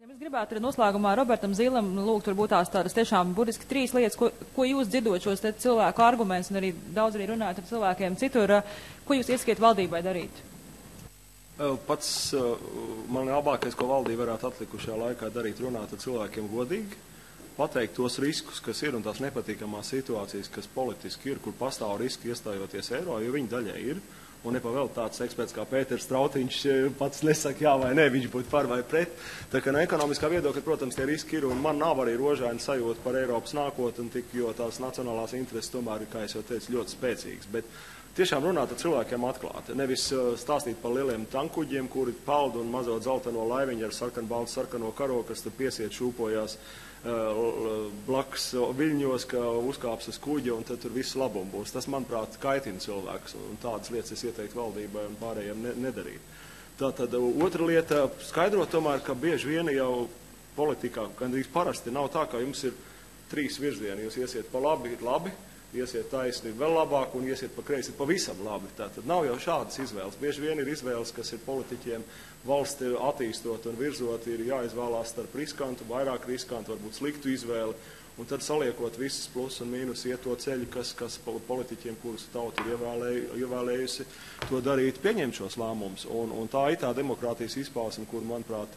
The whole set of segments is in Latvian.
Es gribētu arī noslēgumā Robertam Zīlam lūgt varbūt tādas tiešām būtiski 3 lietas, ko jūs dzirdot šos cilvēku argumentus un arī daudz arī runājot ar cilvēkiem citur, ko jūs iesakiet valdībai darīt? Pats man labākais, ko valdība varētu atlikušajā laikā darīt, runāt ar cilvēkiem godīgi, pateikt tos riskus, kas ir un tās nepatīkamās situācijas, kas politiski ir, kur pastāv riski iestājoties eiro, jo viņi daļai ir. Un nepavēl tāds eksperts kā Pēters Strautiņš pats nesaka jā vai nē, viņš būtu par vai pret. Tā kā no ekonomiskā viedokļa, protams, tie riski ir, un man nav arī rožaini sajūta par Eiropas nākotni, jo tās nacionālās intereses tomēr ir, kā es jau teicu, ļoti spēcīgas. Bet tiešām runāt ar cilvēkiem atklāti, nevis stāstīt par lieliem tankuģiem, kuri peld un mazo dzelteno laiviņu ar baltu sarkano karo, kas tur piesiet šūpojās blakus viļņos, ka uzkāps uz kuģa un tad tur viss labum būs. Tas, manuprāt, kaitina cilvēkus, un tādas lietas es ieteiktu valdībai un pārējiem nedarīt. Tātad otra lieta - skaidrot tomēr, ka bieži vien jau politikā, gandrīz parasti nav tā, ka jums ir 3 virzieni. Jūs iesiet pa labi, iesiet taisni vēl labāk un iesiet pa kreisi pavisam labi. Tātad nav jau šādas izvēles. Bieži vien ir izvēles, kas ir politiķiem valsti attīstot un virzot, ir jāizvēlās starp riskantu, vairāk riskantu, varbūt sliktu izvēli, un tad saliekot visas plus un mīnus iet to ceļu, kas politiķiem, kurus tauta ir ievēlējusi, to darīt, pieņemt šos lēmumus. Un tā ir tā demokrātijas izpausme, kur, manuprāt,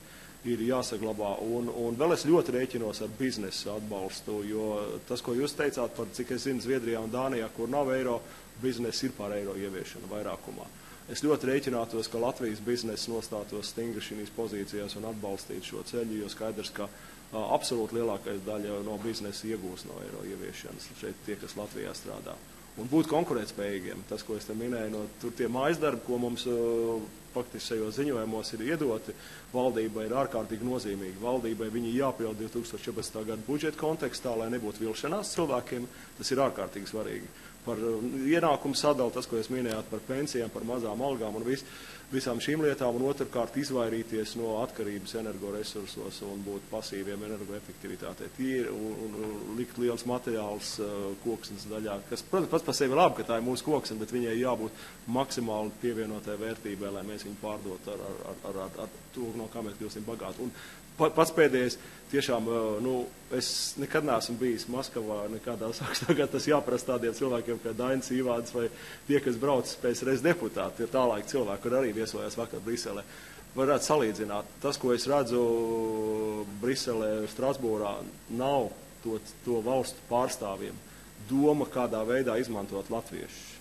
ir jāsaglabā. Un vēl es ļoti rēķinos ar biznesa atbalstu, jo tas, ko jūs teicāt par, cik es zinu, Zviedrijā un Dānijā, kur nav eiro, biznesa ir par eiro ieviešanu vairākumā. Es ļoti rēķinātos, ka Latvijas biznesa nostātos stingri šīs pozīcijās un atbalstītu šo ceļu, jo skaidrs, ka absolūti lielākais daļa no biznesa iegūs no eiro ieviešanas šeit tie, kas Latvijā strādā. Un būt konkurētspējīgiem. Tas, ko es te minēju, no tur tie mājasdarbi, ko mums faktiski šajos ziņojumos ir iedoti, valdībai ir ārkārtīgi nozīmīgi. Valdībai viņi jāpild 2014. gada budžeta kontekstā, lai nebūtu vilšanās cilvēkiem. Tas ir ārkārtīgi svarīgi. Par ienākumu sadalu, tas, ko jūs minējāt par pensijām, par mazām algām un visām šīm lietām, un otrkārt izvairīties no atkarības energoresursos un būt pasīviem energoefektivitātei. Tīri un likt liels materiāls koksnes daļā, kas, protams, pats par sevi labi, ka tā ir mūsu koksne, bet viņai jābūt maksimāli pievienotai vērtībai, lai mēs viņu pārdotu ar to, no kā mēs kļūsim bagāti. Un pats pēdējais, tiešām, es nekad neesmu bijis Maskavā, nekādā sakstā, tas jāprasa tādiem cilvēkiem kā Dainis Īvāds vai tie, kas brauc PSRS deputāti, ir tālaiki cilvēki, kur arī viesojās vakar Briselē. Varētu salīdzināt. Tas, ko es redzu Briselē, Strasbūrā, nav to valstu pārstāvjiem doma, kādā veidā izmantot latviešus.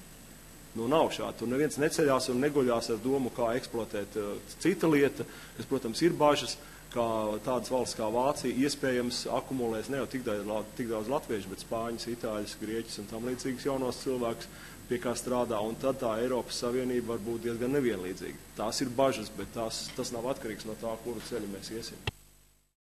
Nav šādi. Tur neviens neceļās un neguļās ar domu, kā eksploatēt. Cita lieta, kas, protams, ir bažas, kā tādas valsts kā Vācija iespējams akumulēs ne jau tik daudz latviešu, bet spāņus, itāļus, grieķus un tam līdzīgus jaunos cilvēkus, pie kā strādā, un tad tā Eiropas Savienība var būt diezgan nevienlīdzīga. Tās ir bažas, bet tas nav atkarīgs no tā, kuru ceļu mēs iesim.